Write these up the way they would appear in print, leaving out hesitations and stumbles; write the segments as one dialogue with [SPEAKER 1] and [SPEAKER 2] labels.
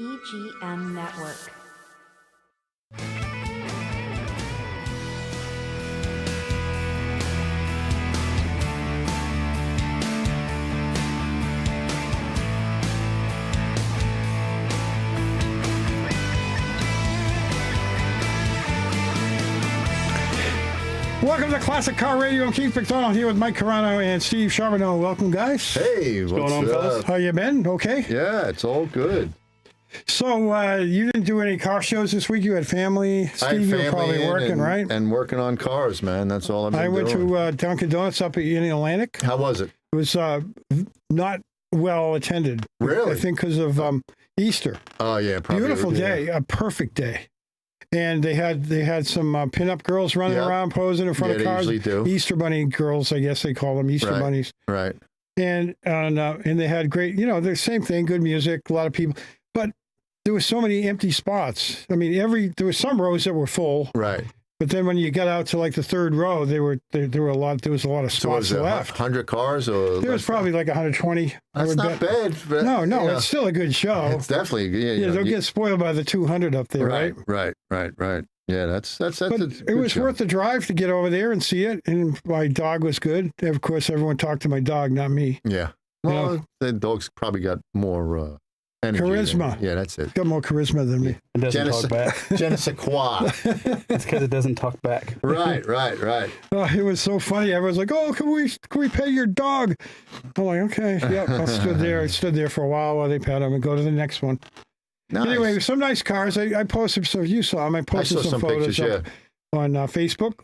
[SPEAKER 1] EGM Network.
[SPEAKER 2] Welcome to Classic Car Radio. I'm Keith McDonald here with Mike Carano and Steve Charbonneau. Welcome, guys.
[SPEAKER 3] Hey, what's
[SPEAKER 4] going on, fellas?
[SPEAKER 2] How you been? Okay?
[SPEAKER 3] Yeah, it's all good.
[SPEAKER 2] So, you didn't do any car shows this week? You had family? Steve, you were probably working, right?
[SPEAKER 3] And working on cars, man. That's all I've been doing.
[SPEAKER 2] I went to Dunkin' Donuts up in Atlantic.
[SPEAKER 3] How was it?
[SPEAKER 2] It was not well attended.
[SPEAKER 3] Really?
[SPEAKER 2] I think because of Easter.
[SPEAKER 3] Oh, yeah. Probably.
[SPEAKER 2] Beautiful day. A perfect day. And they had some pinup girls running around posing in front of cars.
[SPEAKER 3] They usually do.
[SPEAKER 2] Easter bunny girls, I guess they call them Easter bunnies.
[SPEAKER 3] Right.
[SPEAKER 2] And they had great, the same thing, good music, a lot of people, but there were so many empty spots. I mean, there were some rows that were full.
[SPEAKER 3] Right.
[SPEAKER 2] But then when you got out to like the third row, there was a lot of spots left.
[SPEAKER 3] 100 cars or
[SPEAKER 2] there was probably like 120.
[SPEAKER 3] That's not bad. But,
[SPEAKER 2] no, it's still a good show.
[SPEAKER 3] It's definitely
[SPEAKER 2] they'll get spoiled by the 200 up there, right?
[SPEAKER 3] Right. Yeah, that's
[SPEAKER 2] but
[SPEAKER 3] a
[SPEAKER 2] it was
[SPEAKER 3] show.
[SPEAKER 2] worth the drive to get over there and see it. And my dog was good. Of course, everyone talked to my dog, not me.
[SPEAKER 3] Yeah. Well, the dog's probably got more energy.
[SPEAKER 2] Charisma.
[SPEAKER 3] Yeah, that's it.
[SPEAKER 2] Got more charisma than me.
[SPEAKER 4] It doesn't talk back.
[SPEAKER 3] Je ne sais quoi.
[SPEAKER 4] It's because it doesn't talk back.
[SPEAKER 3] Right.
[SPEAKER 2] Oh, it was so funny. Everyone's like, "Oh, can we pet your dog?" I'm like, "Okay, yeah." I stood there for a while they pet him and go to the next one.
[SPEAKER 3] Nice.
[SPEAKER 2] Anyway, some nice cars. I posted some. You saw them. I posted some photos
[SPEAKER 3] pictures,
[SPEAKER 2] on Facebook,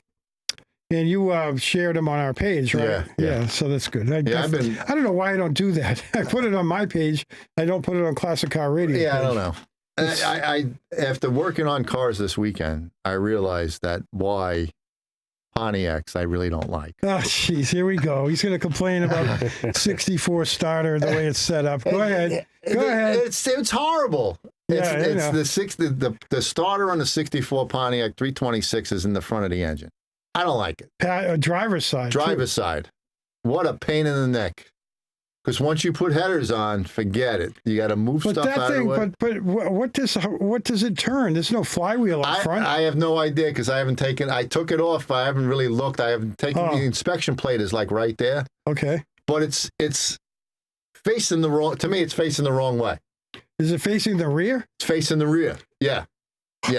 [SPEAKER 2] and you shared them on our page, right?
[SPEAKER 3] Yeah.
[SPEAKER 2] So that's good. I don't know why I don't do that. I put it on my page. I don't put it on Classic Car Radio.
[SPEAKER 3] Yeah,
[SPEAKER 2] page.
[SPEAKER 3] I don't know. I after working on cars this weekend, I realized that why Pontiacs I really don't like.
[SPEAKER 2] Oh, jeez, here we go. He's going to complain about 64 starter, the way it's set up. Go ahead.
[SPEAKER 3] It's horrible.
[SPEAKER 2] It's
[SPEAKER 3] the starter on the 64 Pontiac 326 is in the front of the engine. I don't like it.
[SPEAKER 2] Driver's side.
[SPEAKER 3] Driver's side. What a pain in the neck. Because once you put headers on, forget it. You got to move stuff out of the way.
[SPEAKER 2] But what does it turn? There's no flywheel up front.
[SPEAKER 3] I have no idea because I took it off. I haven't really looked. I haven't taken the inspection plate is like right there.
[SPEAKER 2] Okay.
[SPEAKER 3] But it's facing the wrong, to me, it's facing the wrong way.
[SPEAKER 2] Is it facing the rear?
[SPEAKER 3] It's facing the rear. Yeah.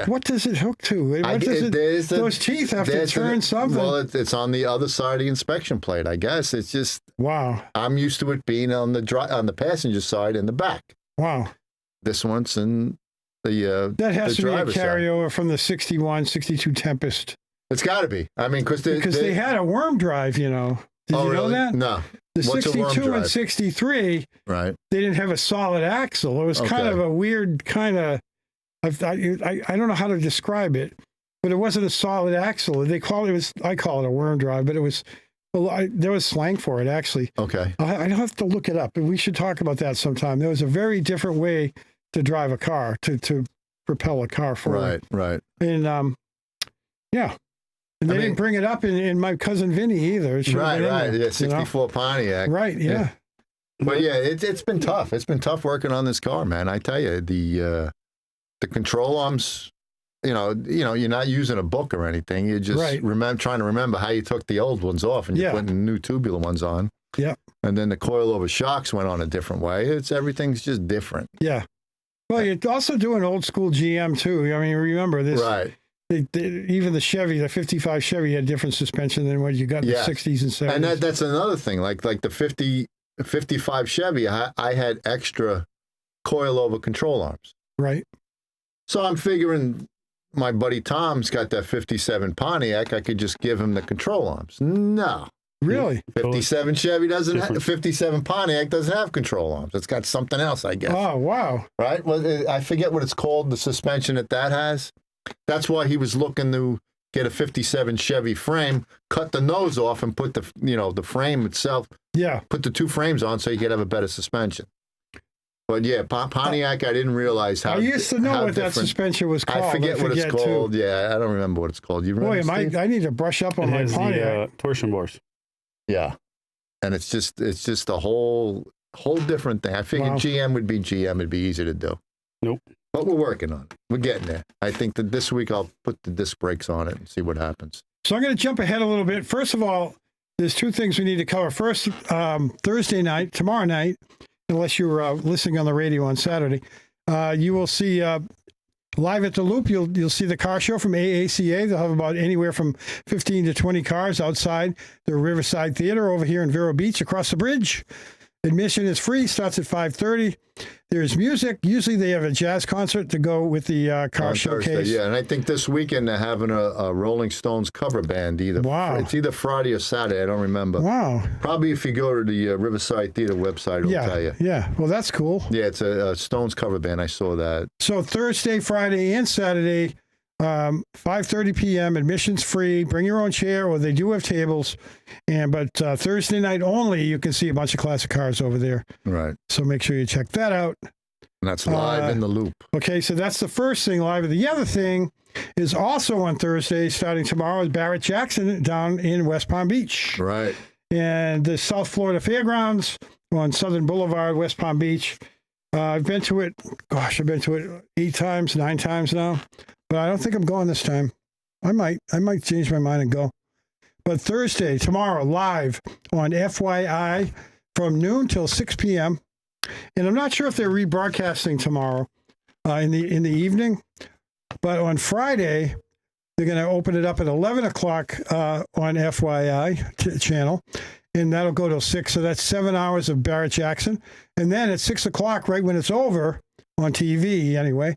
[SPEAKER 2] What does it hook to? Those teeth have to turn something.
[SPEAKER 3] Well, it's on the other side of the inspection plate, I guess. It's just
[SPEAKER 2] wow.
[SPEAKER 3] I'm used to it being on the passenger side in the back.
[SPEAKER 2] Wow.
[SPEAKER 3] This one's in the
[SPEAKER 2] that has to be a carryover
[SPEAKER 3] side.
[SPEAKER 2] From the 61, 62 Tempest.
[SPEAKER 3] It's got to be. I mean, because
[SPEAKER 2] they had a worm drive, Did you know that?
[SPEAKER 3] No.
[SPEAKER 2] The 62 and 63,
[SPEAKER 3] right?
[SPEAKER 2] They didn't have a solid axle. It was kind of a weird kind of. I don't know how to describe it, but it wasn't a solid axle. I call it a worm drive, but it was. Well, there was slang for it actually.
[SPEAKER 3] Okay.
[SPEAKER 2] I have to look it up, and we should talk about that sometime. There was a very different way to drive a car, to propel a car forward.
[SPEAKER 3] Right.
[SPEAKER 2] And yeah. And they didn't bring it up in my cousin Vinny either.
[SPEAKER 3] Right. Yeah, 64 Pontiac.
[SPEAKER 2] Right. Yeah.
[SPEAKER 3] But yeah, it's been tough. It's been tough working on this car, man. I tell you, the control arms, you're not using a book or anything. You're just trying to remember how you took the old ones off and you're putting new tubular ones on.
[SPEAKER 2] Yeah. And
[SPEAKER 3] then the coilover shocks went on a different way. Everything's just different.
[SPEAKER 2] Yeah. Well, you're also doing old school GM too. I mean, remember this.
[SPEAKER 3] Right.
[SPEAKER 2] Even the Chevy, the 55 Chevy had different suspension than what you got in the 60s and 70s.
[SPEAKER 3] And that's another thing. Like the 55 Chevy, I had extra coilover control arms.
[SPEAKER 2] Right.
[SPEAKER 3] So I'm figuring my buddy Tom's got that 57 Pontiac. I could just give him the control arms. No.
[SPEAKER 2] Really?
[SPEAKER 3] 57 Chevy doesn't have, 57 Pontiac doesn't have control arms. It's got something else, I guess.
[SPEAKER 2] Oh, wow.
[SPEAKER 3] Right? Well, I forget what it's called, the suspension that has. That's why he was looking to get a 57 Chevy frame, cut the nose off and put the frame itself.
[SPEAKER 2] Yeah.
[SPEAKER 3] Put the two frames on so you could have a better suspension. But yeah, Pontiac, I didn't realize how.
[SPEAKER 2] I used to know what that suspension was called.
[SPEAKER 3] I forget what it's called.
[SPEAKER 2] Too.
[SPEAKER 3] Yeah, I don't remember what it's called. You remember?
[SPEAKER 2] Boy, I need to brush up on my Pontiac.
[SPEAKER 4] The torsion bars.
[SPEAKER 3] Yeah, and it's just a whole different thing. I figured GM would be GM. It'd be easy to do.
[SPEAKER 4] Nope.
[SPEAKER 3] But we're working on it. We're getting there. I think that this week I'll put the disc brakes on it and see what happens.
[SPEAKER 2] So I'm going to jump ahead a little bit. First of all, there's two things we need to cover. First, Thursday night, tomorrow night, unless you're listening on the radio on Saturday, you will see live at the Loop. You'll see the car show from AACA. They'll have about anywhere from 15 to 20 cars outside the Riverside Theater over here in Vero Beach across the bridge. Admission is free, starts at 5:30. There's music. Usually they have a jazz concert to go with the car showcase.
[SPEAKER 3] Thursday, yeah, and I think this weekend they're having a Rolling Stones cover band.
[SPEAKER 2] Wow.
[SPEAKER 3] It's either Friday or Saturday. I don't remember.
[SPEAKER 2] Wow.
[SPEAKER 3] Probably if you go to the Riverside Theater website, it'll tell you.
[SPEAKER 2] Yeah, well, that's cool.
[SPEAKER 3] Yeah, it's a Stones cover band. I saw that.
[SPEAKER 2] So Thursday, Friday, and Saturday, 5:30 p.m. Admission's free. Bring your own chair, or they do have tables. But Thursday night only, you can see a bunch of classic cars over there.
[SPEAKER 3] Right.
[SPEAKER 2] So make sure you check that out.
[SPEAKER 3] And that's live in the Loop.
[SPEAKER 2] Okay, so that's the first thing live. The other thing is also on Thursday, starting tomorrow, is Barrett-Jackson down in West Palm Beach.
[SPEAKER 3] Right.
[SPEAKER 2] And the South Florida Fairgrounds on Southern Boulevard, West Palm Beach. I've been to it, 8 times, 9 times now. But I don't think I'm going this time. I might change my mind and go. But Thursday, tomorrow, live on FYI from noon till 6 p.m. And I'm not sure if they're rebroadcasting tomorrow in the evening. But on Friday, they're going to open it up at 11 o'clock on FYI channel. And that'll go till 6. So that's 7 hours of Barrett-Jackson. And then at 6 o'clock, right when it's over, on TV anyway,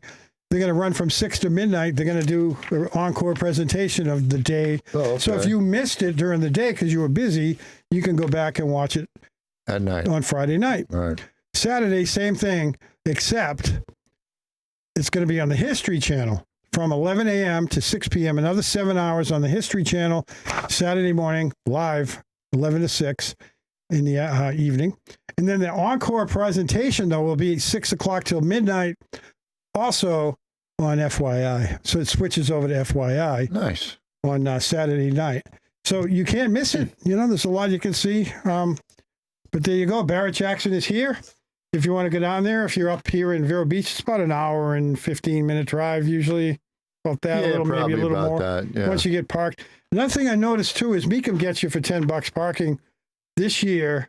[SPEAKER 2] they're going to run from 6 to midnight. They're going to do an encore presentation of the day.
[SPEAKER 3] Oh, okay.
[SPEAKER 2] So if you missed it during the day because you were busy, you can go back and watch it
[SPEAKER 3] at night
[SPEAKER 2] on Friday night.
[SPEAKER 3] Right.
[SPEAKER 2] Saturday, same thing, except it's going to be on the History Channel from 11 a.m. to 6 p.m. Another 7 hours on the History Channel, Saturday morning, live, 11 to 6 in the evening. And then the encore presentation, though, will be 6 o'clock till midnight, also on FYI. So it switches over to FYI.
[SPEAKER 3] Nice.
[SPEAKER 2] On Saturday night. So you can't miss it. You know, there's a lot you can see. But there you go. Barrett-Jackson is here. If you want to go down there, if you're up here in Vero Beach, it's about an hour and 15-minute drive usually. About that,
[SPEAKER 3] yeah,
[SPEAKER 2] maybe a little more.
[SPEAKER 3] That, yeah.
[SPEAKER 2] Once you get parked. Another thing I noticed, too, is Meekum gets you for $10 parking. This year,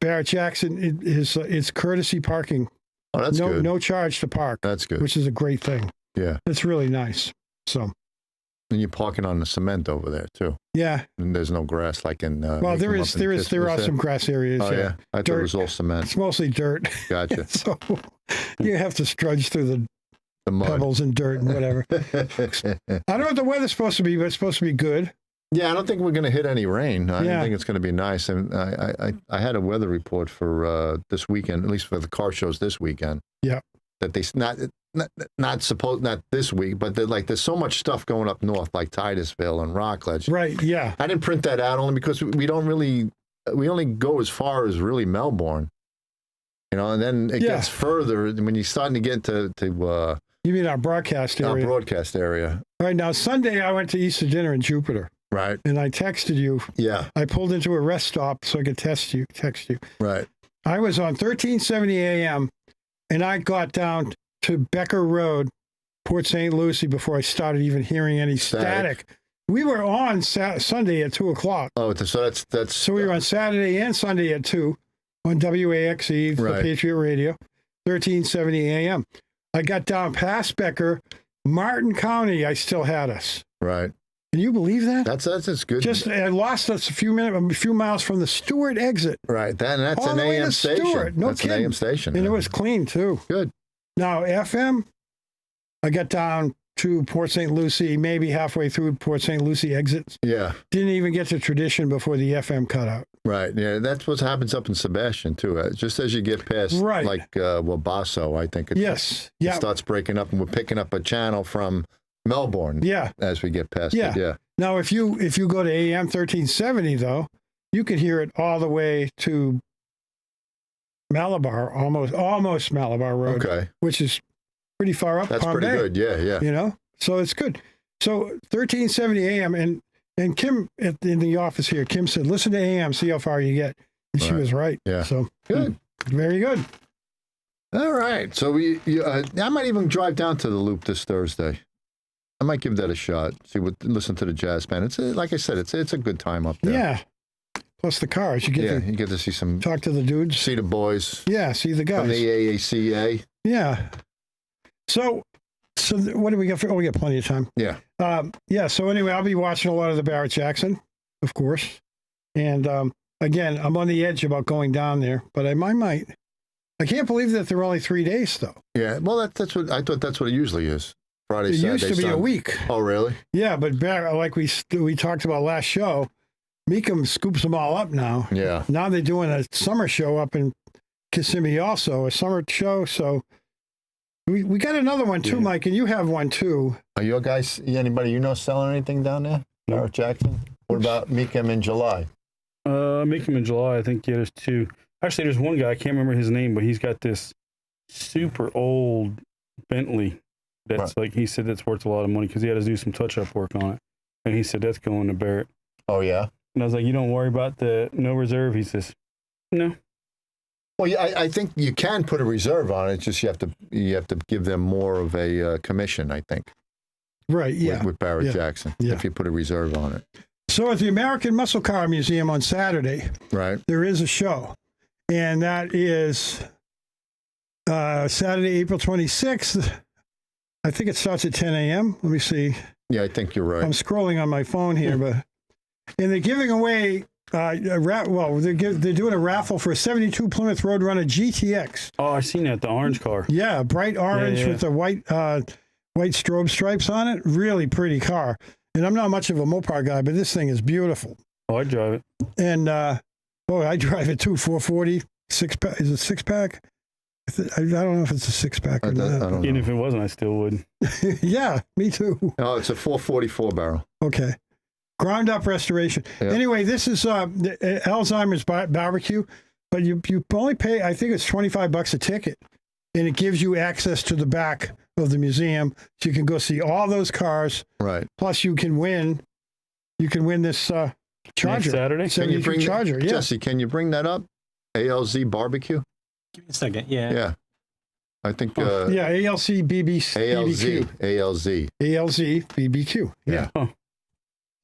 [SPEAKER 2] Barrett-Jackson, it's courtesy parking.
[SPEAKER 3] Oh, that's good.
[SPEAKER 2] No charge to park.
[SPEAKER 3] That's good.
[SPEAKER 2] Which is a great thing.
[SPEAKER 3] Yeah.
[SPEAKER 2] It's really nice. So.
[SPEAKER 3] And you're parking on the cement over there too.
[SPEAKER 2] Yeah.
[SPEAKER 3] And there's no grass like in.
[SPEAKER 2] Well, there are some grass areas.
[SPEAKER 3] Oh yeah. I thought it was all cement.
[SPEAKER 2] It's mostly dirt.
[SPEAKER 3] Gotcha.
[SPEAKER 2] So you have to trudge through the
[SPEAKER 3] mud.
[SPEAKER 2] Pebbles and dirt and whatever. I don't know what the weather's supposed to be, but it's supposed to be good.
[SPEAKER 3] Yeah, I don't think we're going to hit any rain. I don't think it's going to be nice. And I had a weather report for this weekend, at least for the car shows this weekend.
[SPEAKER 2] Yeah.
[SPEAKER 3] That they not this week, but there's so much stuff going up north, like Titusville and Rockledge.
[SPEAKER 2] Right. Yeah.
[SPEAKER 3] I didn't print that out only because we only go as far as really Melbourne, you know, and then it gets further when you're starting to get to
[SPEAKER 2] you mean our broadcast area?
[SPEAKER 3] Our broadcast area.
[SPEAKER 2] All right. Now, Sunday, I went to Easter dinner in Jupiter.
[SPEAKER 3] Right.
[SPEAKER 2] And I texted you.
[SPEAKER 3] Yeah.
[SPEAKER 2] I pulled into a rest stop so I could text you.
[SPEAKER 3] Right.
[SPEAKER 2] I was on 1370 AM, and I got down to Becker Road, Port St. Lucie, before I started even hearing any static. We were on Sunday at 2 o'clock.
[SPEAKER 3] Oh, so that's.
[SPEAKER 2] So we were on Saturday and Sunday at 2 on WAXE, the Patriot Radio, 1370 AM. I got down past Becker, Martin County. I still had us.
[SPEAKER 3] Right.
[SPEAKER 2] Can you believe that?
[SPEAKER 3] That's good.
[SPEAKER 2] Just I lost us a few miles from the Stewart exit.
[SPEAKER 3] Right. That's an AM station.
[SPEAKER 2] Stewart. No kidding.
[SPEAKER 3] An AM station.
[SPEAKER 2] And it was clean too.
[SPEAKER 3] Good.
[SPEAKER 2] Now FM, I got down to Port St. Lucie, maybe halfway through Port St. Lucie exits.
[SPEAKER 3] Yeah.
[SPEAKER 2] Didn't even get to Tradition before the FM cut out.
[SPEAKER 3] Right. Yeah. That's what happens up in Sebastian too. Just as you get past like Wabasso, I think it starts breaking up, and we're picking up a channel from Melbourne. Yeah. As we get past it. Yeah.
[SPEAKER 2] Now if you go to AM 1370 though, you could hear it all the way to Malabar, almost Malabar Road. Okay. Which is pretty far up.
[SPEAKER 3] That's
[SPEAKER 2] Palm
[SPEAKER 3] pretty
[SPEAKER 2] Bay,
[SPEAKER 3] good. Yeah.
[SPEAKER 2] You know? So it's good. So 1370 AM, and Kim in the office here, Kim said, listen to AM, see how far you get. And she was right.
[SPEAKER 3] Yeah.
[SPEAKER 2] So
[SPEAKER 3] good.
[SPEAKER 2] Very good.
[SPEAKER 3] All right. So I might even drive down to the Loop this Thursday. I might give that a shot. Listen to the jazz band. It's like I said, it's a good time up there.
[SPEAKER 2] Yeah. Plus the cars. You get
[SPEAKER 3] to see some.
[SPEAKER 2] Talk to the dudes.
[SPEAKER 3] See the boys.
[SPEAKER 2] Yeah, see the guys.
[SPEAKER 3] From the AACA.
[SPEAKER 2] Yeah. So what do we got? We got plenty of time.
[SPEAKER 3] Yeah.
[SPEAKER 2] So anyway, I'll be watching a lot of the Barrett-Jackson, of course. And again, I'm on the edge about going down there, but I might. I can't believe that they're only 3 days, though.
[SPEAKER 3] Yeah. Well, that's what I thought. That's what it usually is. Friday,
[SPEAKER 2] It
[SPEAKER 3] Saturday,
[SPEAKER 2] used to be
[SPEAKER 3] Sunday.
[SPEAKER 2] a week.
[SPEAKER 3] Oh, really?
[SPEAKER 2] Yeah, but like we talked about last show, Meekum scoops them all up now.
[SPEAKER 3] Yeah.
[SPEAKER 2] Now they're doing a summer show up in Kissimmee also, a summer show. So we got another one too, Mike, and you have one too.
[SPEAKER 3] Are your guys, anybody you know selling anything down there?
[SPEAKER 4] No.
[SPEAKER 3] Barrett-Jackson? What about Meekum in July?
[SPEAKER 4] Meekum in July, I think, yeah, there's two. Actually, there's one guy, I can't remember his name, but he's got this super old Bentley that's like, he said that's worth a lot of money because he had to do some touch-up work on it. And he said, that's going to Barrett.
[SPEAKER 3] Oh, yeah?
[SPEAKER 4] And I was like, you don't worry about the no reserve? He says, no.
[SPEAKER 3] Well, yeah, I think you can put a reserve on it. It's just you have to give them more of a commission, I think.
[SPEAKER 2] Right, yeah.
[SPEAKER 3] With Barrett-Jackson, if you put a reserve on it.
[SPEAKER 2] So at the American Muscle Car Museum on Saturday,
[SPEAKER 3] right,
[SPEAKER 2] there is a show. And that is Saturday, April 26th. I think it starts at 10 a.m. Let me see.
[SPEAKER 3] Yeah, I think you're right.
[SPEAKER 2] I'm scrolling on my phone here, and they're giving away, they're doing a raffle for a 72 Plymouth Roadrunner GTX.
[SPEAKER 4] Oh, I seen that, the orange car.
[SPEAKER 2] Yeah, bright orange with the white strobe stripes on it. Really pretty car. And I'm not much of a Mopar guy, but this thing is beautiful.
[SPEAKER 4] Oh, I drive it.
[SPEAKER 2] And, I drive it too, 440, six-pack. Is it six-pack? I don't know if it's a six-pack or not.
[SPEAKER 4] Even if it wasn't, I still would.
[SPEAKER 2] Yeah, me too.
[SPEAKER 3] No, it's a 444 barrel.
[SPEAKER 2] Okay. Ground up restoration. Yep. Anyway, this is Alzheimer's barbecue, but you only pay, I think it's $25 a ticket, and it gives you access to the back of the museum, so you can go see all those cars.
[SPEAKER 3] Right.
[SPEAKER 2] Plus, you can win this Charger.
[SPEAKER 4] Next Saturday?
[SPEAKER 3] Can you bring
[SPEAKER 2] Charger? Yeah.
[SPEAKER 3] Jesse, can you bring that up? ALZBBQ?
[SPEAKER 1] Give me a second. Yeah.
[SPEAKER 3] Yeah. I think.
[SPEAKER 2] ALZBBQ.
[SPEAKER 3] Yeah.
[SPEAKER 4] Huh.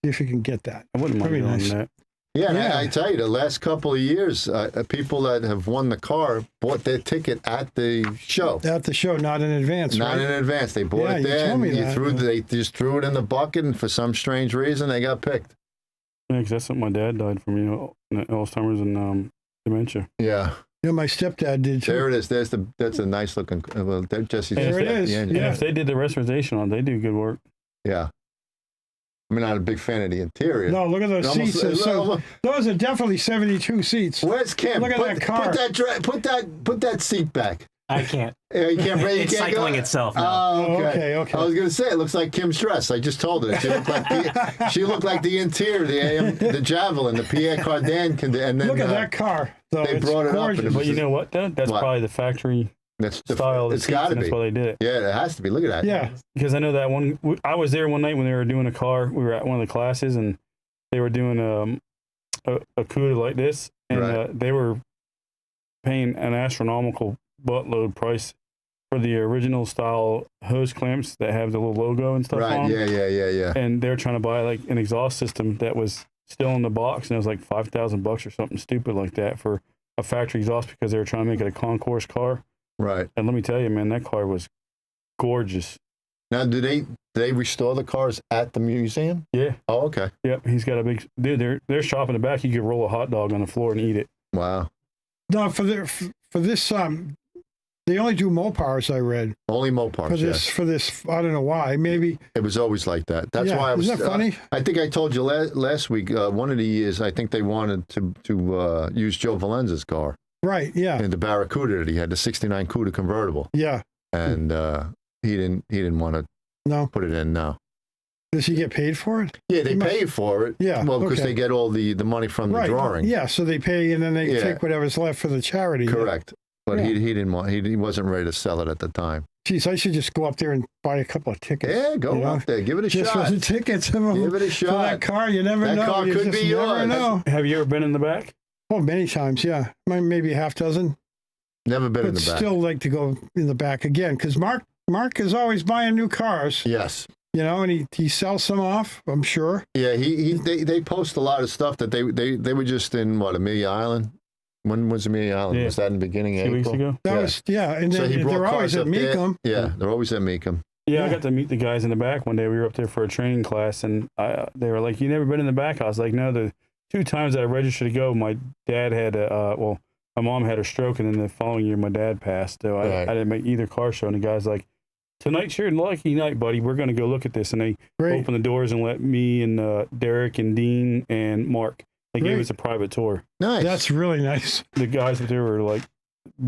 [SPEAKER 2] See if you can get that.
[SPEAKER 4] I wouldn't mind doing that.
[SPEAKER 3] Yeah, yeah. I tell you, the last couple of years, people that have won the car bought their ticket at the show.
[SPEAKER 2] At the show, not in advance.
[SPEAKER 3] Not in advance. They bought it there, and they just threw it in the bucket, and for some strange reason, they got picked.
[SPEAKER 4] Yeah, because that's something my dad died from, Alzheimer's and dementia.
[SPEAKER 3] Yeah.
[SPEAKER 2] Yeah, my stepdad did too.
[SPEAKER 3] There it is. That's a nice looking. Well, Jesse's.
[SPEAKER 2] There it is.
[SPEAKER 4] And if they did the restoration on it, they do good work.
[SPEAKER 3] Yeah. I'm not a big fan of the interior.
[SPEAKER 2] No, look at those seats. Those are definitely 72 seats.
[SPEAKER 3] Where's Kim?
[SPEAKER 2] Look at that car.
[SPEAKER 3] Put that seat back.
[SPEAKER 1] I can't.
[SPEAKER 3] Yeah, you can't.
[SPEAKER 1] It's cycling itself now.
[SPEAKER 3] Oh,
[SPEAKER 2] okay.
[SPEAKER 3] I was gonna say it looks like Kim's dress. I just told her she looked like the interior, the Javelin, the Pierre Cardin, and then
[SPEAKER 2] look at that car. Though.
[SPEAKER 3] They brought it up,
[SPEAKER 4] but you know what? That's probably the factory style.
[SPEAKER 3] It's got to be.
[SPEAKER 4] That's why they did it.
[SPEAKER 3] Yeah, it has to be. Look at that.
[SPEAKER 2] Yeah,
[SPEAKER 4] because I know that one. I was there one night when they were doing a car. We were at one of the classes, and they were doing a CUDA like this, and they were paying an astronomical buttload price for the original style hose clamps that have the little logo and stuff on them.
[SPEAKER 3] Yeah.
[SPEAKER 4] And they're trying to buy like an exhaust system that was still in the box, and it was like $5,000 or something stupid like that for a factory exhaust because they were trying to make it a concourse car.
[SPEAKER 3] Right.
[SPEAKER 4] And let me tell you, man, that car was gorgeous.
[SPEAKER 3] Now, do they restore the cars at the museum?
[SPEAKER 4] Yeah.
[SPEAKER 3] Oh, okay.
[SPEAKER 4] Yep. He's got a big dude. Their shop in the back. You could roll a hot dog on the floor and eat it.
[SPEAKER 3] Wow.
[SPEAKER 2] No, for this they only do Mopars. I read
[SPEAKER 3] only Mopars.
[SPEAKER 2] For this, I don't know why. Maybe
[SPEAKER 3] it was always like that. That's why I was.
[SPEAKER 2] Isn't that funny?
[SPEAKER 3] I think I told you last week. One of the years, I think they wanted to use Joe Valenza's car.
[SPEAKER 2] Right. Yeah.
[SPEAKER 3] And the Barracuda that he had, the '69 Cuda convertible.
[SPEAKER 2] Yeah.
[SPEAKER 3] And he didn't want to put it in. No.
[SPEAKER 2] Does he get paid for it?
[SPEAKER 3] Yeah, they pay for it.
[SPEAKER 2] Yeah.
[SPEAKER 3] Well, because they get all the money from the drawing.
[SPEAKER 2] Yeah, so they pay and then they take whatever's left for the charity.
[SPEAKER 3] Correct. But he didn't want. He wasn't ready to sell it at the time.
[SPEAKER 2] Geez, I should just go up there and buy a couple of tickets.
[SPEAKER 3] Yeah, go up there, give it a
[SPEAKER 2] just
[SPEAKER 3] shot.
[SPEAKER 2] Just for the tickets.
[SPEAKER 3] Give it a shot.
[SPEAKER 2] For that car, you never know.
[SPEAKER 3] That car could be yours.
[SPEAKER 4] Have you ever been in the back?
[SPEAKER 2] Oh, many times. Yeah, maybe a half dozen.
[SPEAKER 3] Never been in
[SPEAKER 2] but
[SPEAKER 3] the back.
[SPEAKER 2] still like to go in the back again because Mark is always buying new cars.
[SPEAKER 3] Yes.
[SPEAKER 2] You know, and he sells some off, I'm sure.
[SPEAKER 3] Yeah, they post a lot of stuff that they were just in, what, Amelia Island? When was Amelia Island?
[SPEAKER 4] Yeah.
[SPEAKER 3] Was that in the beginning of
[SPEAKER 4] 2 weeks
[SPEAKER 3] April?
[SPEAKER 4] ago.
[SPEAKER 2] That was, and
[SPEAKER 3] So
[SPEAKER 2] then
[SPEAKER 3] he brought
[SPEAKER 2] they're always
[SPEAKER 3] cars
[SPEAKER 2] at
[SPEAKER 3] up there.
[SPEAKER 2] Meekum.
[SPEAKER 3] Yeah, they're always at Meekum.
[SPEAKER 4] Yeah, I got to meet the guys in the back one day. We were up there for a training class, and they were like, "You never been in the back?" I was like, "No." The 2 times that I registered to go, my dad had my mom had a stroke, and then the following year, my dad passed. So I didn't make either car show. And the guy's like, "Tonight's your lucky night, buddy. We're going to go look at this." And they opened the doors and let me and Derek and Dean and Mark. They gave us a private tour.
[SPEAKER 3] Nice.
[SPEAKER 2] That's really nice.
[SPEAKER 4] The guys up there were like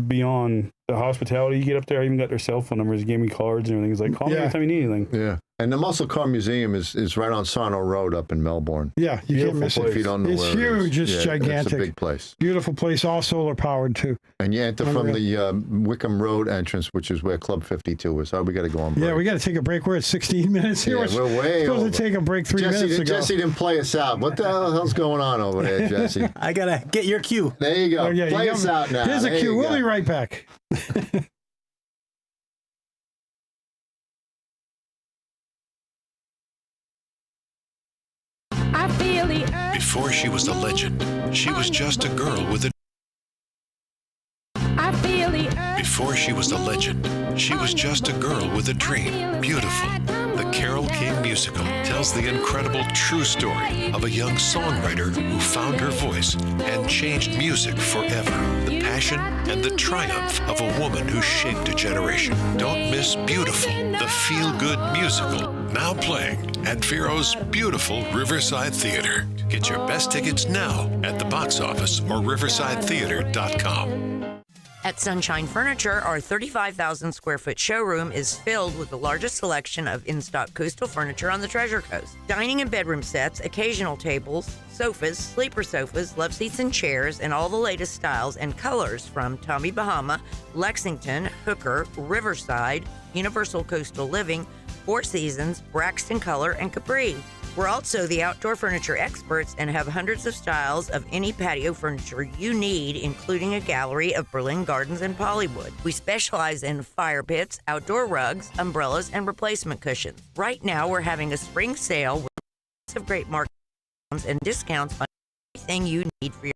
[SPEAKER 4] beyond the hospitality. You get up there, I even got their cell phone numbers. He gave me cards and everything. He's like, "Call me anytime you need anything."
[SPEAKER 3] Yeah. And the Muscle Car Museum is right on Sarno Road up in Melbourne.
[SPEAKER 2] Yeah, you can't miss it.
[SPEAKER 3] If you don't know
[SPEAKER 2] It's
[SPEAKER 3] where
[SPEAKER 2] huge.
[SPEAKER 3] it is.
[SPEAKER 2] It's gigantic.
[SPEAKER 3] It's a big place.
[SPEAKER 2] Beautiful place, all solar powered too.
[SPEAKER 3] And you enter from the Wickham Road entrance, which is where Club 52 is. So we got to go on break.
[SPEAKER 2] Yeah, we got to take a break. We're at 16 minutes here.
[SPEAKER 3] Yeah, we're way
[SPEAKER 2] supposed
[SPEAKER 3] over.
[SPEAKER 2] to take a break 3 minutes ago.
[SPEAKER 3] Jesse didn't play us out. What the hell's going on over there, Jesse?
[SPEAKER 1] I gotta get your cue.
[SPEAKER 3] There you go.
[SPEAKER 2] Oh, yeah,
[SPEAKER 3] Play us out now.
[SPEAKER 2] Here's a
[SPEAKER 3] There
[SPEAKER 2] cue.
[SPEAKER 3] you
[SPEAKER 2] We'll
[SPEAKER 3] go.
[SPEAKER 2] be right back.
[SPEAKER 5] Before she was a legend, she was just a girl with a... Before she was a legend, she was just a girl with a dream. Beautiful. The Carole King musical tells the incredible true story of a young songwriter who found her voice and changed music forever. The passion and the triumph of a woman who shaped a generation. Don't miss Beautiful, the feel-good musical, now playing at Vero's beautiful Riverside Theater. Get your best tickets now at the box office or riversidetheater.com.
[SPEAKER 6] At Sunshine Furniture, our 35,000 square foot showroom is filled with the largest selection of in-stock coastal furniture on the Treasure Coast. Dining and bedroom sets, occasional tables, sofas, sleeper sofas, love seats and chairs, and all the latest styles and colors from Tommy Bahama, Lexington, Hooker, Riverside, Universal Coastal Living, Four Seasons, Braxton Color, and Capri. We're also the outdoor furniture experts and have hundreds of styles of any patio furniture you need, including a gallery of Berlin Gardens and Polywood. We specialize in fire pits, outdoor rugs, umbrellas, and replacement cushions. Right now, we're having a spring sale with lots of great markdowns and discounts on everything you need for your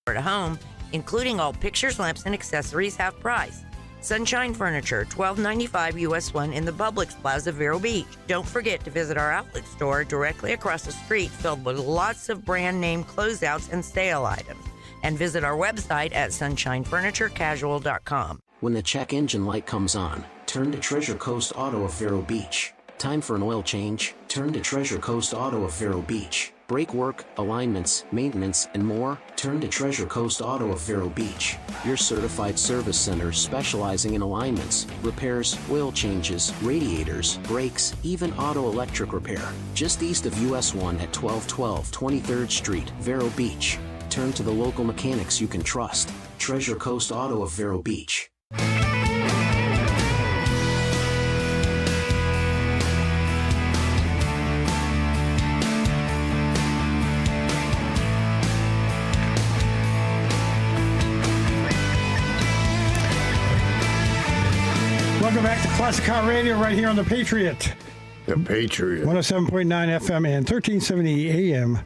[SPEAKER 6] at home, including all pictures, lamps, and accessories half price. Sunshine Furniture, $12.95 US 1 in the Publix Plaza, Vero Beach. Don't forget to visit our outlet store directly across the street, filled with lots of brand name closeouts and sale items. And visit our website at sunshinefurniturecasual.com.
[SPEAKER 7] When the check engine light comes on, turn to Treasure Coast Auto of Vero Beach. Time for an oil change? Turn to Treasure Coast Auto of Vero Beach. Brake work, alignments, maintenance, and more? Turn to Treasure Coast Auto of Vero Beach. Your certified service center specializing in alignments, repairs, oil changes, radiators, brakes, even auto electric repair. Just east of US 1 at 1212 23rd Street, Vero Beach. Turn to the local mechanics you can trust. Treasure Coast Auto of Vero Beach.
[SPEAKER 2] Welcome back to Classic Car Radio right here on the Patriot.
[SPEAKER 3] The Patriot.
[SPEAKER 2] 107.9 FM and 1370 AM,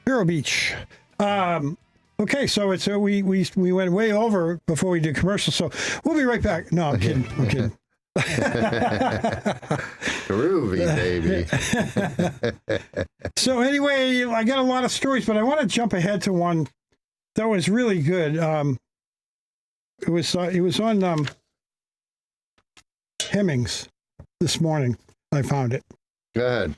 [SPEAKER 2] Vero Beach. Okay, so it's we went way over before we did commercials, so we'll be right back. No, I'm kidding. I'm kidding.
[SPEAKER 3] Groovy, baby.
[SPEAKER 2] So anyway, I got a lot of stories, but I want to jump ahead to one that was really good. It was on Hemmings this morning. I found it.
[SPEAKER 3] Go ahead.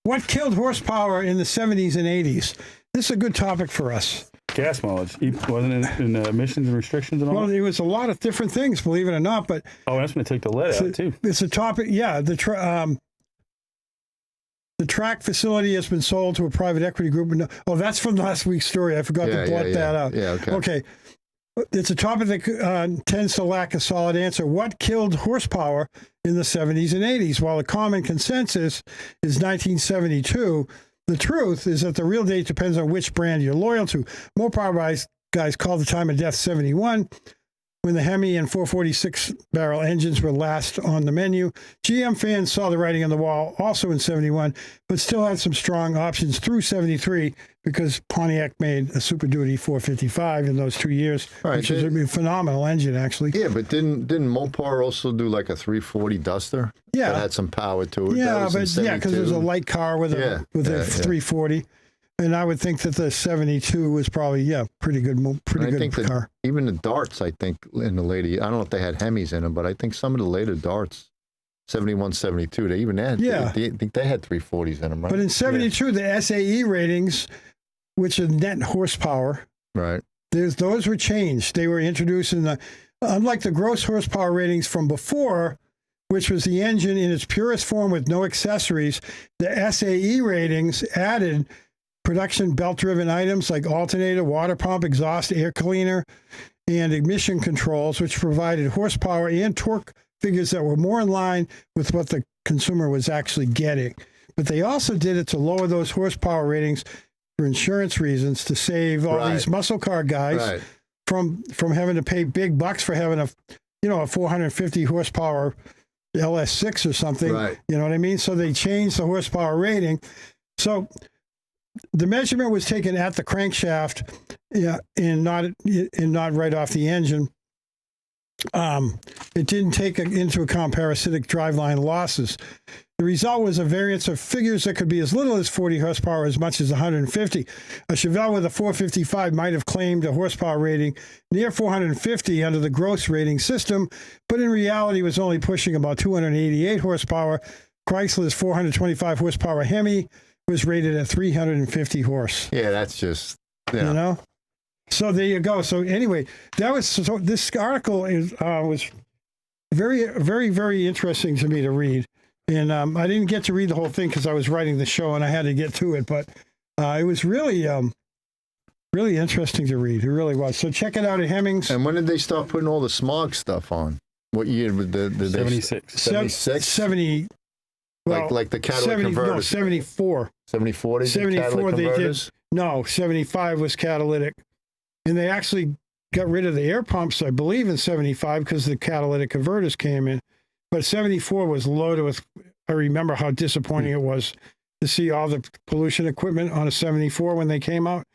[SPEAKER 2] What killed horsepower in the 70s and 80s? This is a good topic for us.
[SPEAKER 4] Gas mileage. Wasn't it in emissions and restrictions and all?
[SPEAKER 2] Well, it was a lot of different things, believe it or not. But
[SPEAKER 4] that's when they took the lead out, too.
[SPEAKER 2] It's a topic, yeah. The track facility has been sold to a private equity group. Oh, that's from last week's story. I forgot to blot that out.
[SPEAKER 3] Yeah, okay.
[SPEAKER 2] Okay. It's a topic that tends to lack a solid answer. What killed horsepower in the 70s and 80s? While the common consensus is 1972, the truth is that the real date depends on which brand you're loyal to. More Power guys call the time of death 71. when the Hemi and 446-barrel engines were last on the menu. GM fans saw the writing on the wall also in 71, but still had some strong options through 73 because Pontiac made a Super Duty 455 in those 2 years, which is a phenomenal engine, actually.
[SPEAKER 3] Yeah, but didn't Mopar also do like a 340 Duster?
[SPEAKER 2] Yeah.
[SPEAKER 3] That had some power to it.
[SPEAKER 2] Yeah, because it was a light car with a 340. And I would think that the 72 was probably, pretty good car.
[SPEAKER 3] Even the darts, I think, in the later, I don't know if they had Hemis in them, but I think some of the later darts, 71, 72, they even had, I think they had 340s in them, right?
[SPEAKER 2] But in 72, the SAE ratings, which is net horsepower,
[SPEAKER 3] right?
[SPEAKER 2] Those were changed. They were introduced in unlike the gross horsepower ratings from before, which was the engine in its purest form with no accessories, the SAE ratings added production belt-driven items like alternator, water pump, exhaust, air cleaner, and emission controls, which provided horsepower and torque figures that were more in line with what the consumer was actually getting. But they also did it to lower those horsepower ratings for insurance reasons, to save all these muscle car guys from having to pay big bucks for having a 450 horsepower LS6 or something.
[SPEAKER 3] Right.
[SPEAKER 2] You know what I mean? So they changed the horsepower rating. So the measurement was taken at the crankshaft, and not right off the engine. It didn't take into account parasitic driveline losses. The result was a variance of figures that could be as little as 40 horsepower, as much as 150. A Chevelle with a 455 might have claimed a horsepower rating near 450 under the gross rating system, but in reality was only pushing about 288 horsepower. Chrysler's 425 horsepower Hemi was rated at 350 horse.
[SPEAKER 3] Yeah, that's just,
[SPEAKER 2] you know. So there you go. So anyway, this article was very, very, very interesting to me to read. And I didn't get to read the whole thing because I was writing the show and I had to get to it. But it was really, really interesting to read. It really was. So check it out at Hemmings.
[SPEAKER 3] And when did they start putting all the smog stuff on? What year did they?
[SPEAKER 4] 76.
[SPEAKER 3] 76?
[SPEAKER 2] 70. Well,
[SPEAKER 3] like the catalytic converters.
[SPEAKER 2] No, 74.
[SPEAKER 3] 74, they did
[SPEAKER 2] 74 they did. No, 75 was catalytic. And they actually got rid of the air pumps, I believe, in 75 because the catalytic converters came in. But 74 was loaded with, I remember how disappointing it was to see all the pollution equipment on a 74 when they came out.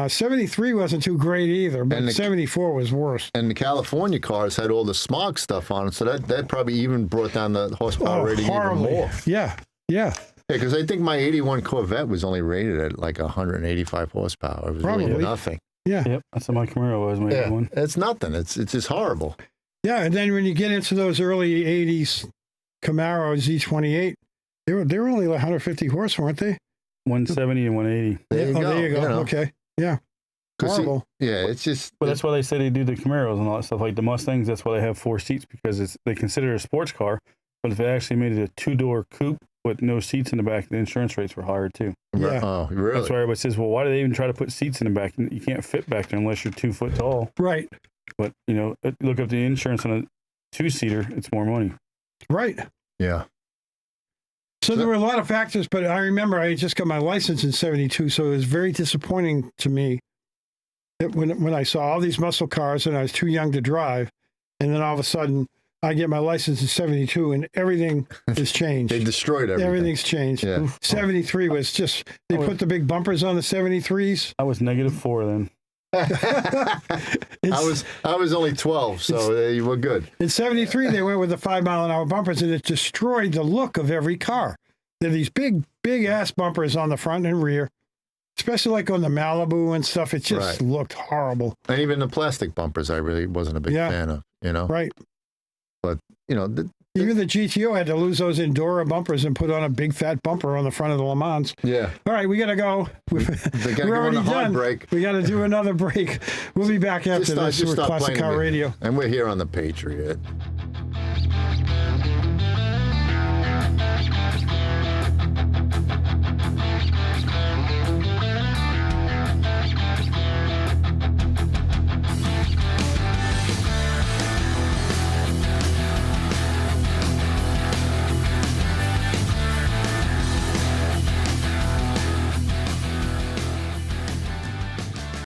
[SPEAKER 2] 73 wasn't too great either, but 74 was worse.
[SPEAKER 3] And the California cars had all the smog stuff on it, so that probably even brought down the horsepower rating even more.
[SPEAKER 2] Yeah.
[SPEAKER 3] Yeah, because I think my 81 Corvette was only rated at like 185 horsepower. It was really nothing.
[SPEAKER 2] Yeah.
[SPEAKER 4] Yep, that's what my Camaro was, my 81.
[SPEAKER 3] It's nothing. It's just horrible.
[SPEAKER 2] Yeah, and then when you get into those early 80s Camaro Z28, they were only like 150 horse, weren't they?
[SPEAKER 4] 170 and 180.
[SPEAKER 3] There you go.
[SPEAKER 2] There you go. Okay. Yeah. Horrible.
[SPEAKER 3] It's just...
[SPEAKER 4] But that's why they say they do the Camaros and all that stuff. Like the Mustangs, that's why they have 4 seats, because they consider it a sports car. But if they actually made it a 2-door coupe with no seats in the back, the insurance rates were higher too.
[SPEAKER 2] Yeah.
[SPEAKER 3] Oh, really?
[SPEAKER 4] That's why everybody says, well, why do they even try to put seats in the back? You can't fit back there unless you're 2 foot tall.
[SPEAKER 2] Right.
[SPEAKER 4] But, look up the insurance on a 2-seater, it's more money.
[SPEAKER 2] Right.
[SPEAKER 3] Yeah.
[SPEAKER 2] So there were a lot of factors, but I remember I just got my license in 72, so it was very disappointing to me that when I saw all these muscle cars and I was too young to drive, and then all of a sudden I get my license in 72 and everything has changed.
[SPEAKER 3] They destroyed everything.
[SPEAKER 2] Everything's changed. Yeah. 73 was just, they put the big bumpers on the 73s.
[SPEAKER 4] I was -4 then.
[SPEAKER 3] I was only 12, so you were good.
[SPEAKER 2] In 73, they went with the 5-mile-an-hour bumpers, and it destroyed the look of every car. They're these big ass bumpers on the front and rear, especially like on the Malibu and stuff. It just looked horrible.
[SPEAKER 3] And even the plastic bumpers, I really wasn't a big fan of.
[SPEAKER 2] Right.
[SPEAKER 3] But
[SPEAKER 2] even the GTO had to lose those Endura bumpers and put on a big fat bumper on the front of the Le Mans.
[SPEAKER 3] Yeah.
[SPEAKER 2] All right, we got to go. We're already done.
[SPEAKER 3] Break.
[SPEAKER 2] We got to do another break. We'll be back after this. We're Classic Car Radio.
[SPEAKER 3] And we're here on the Patriot.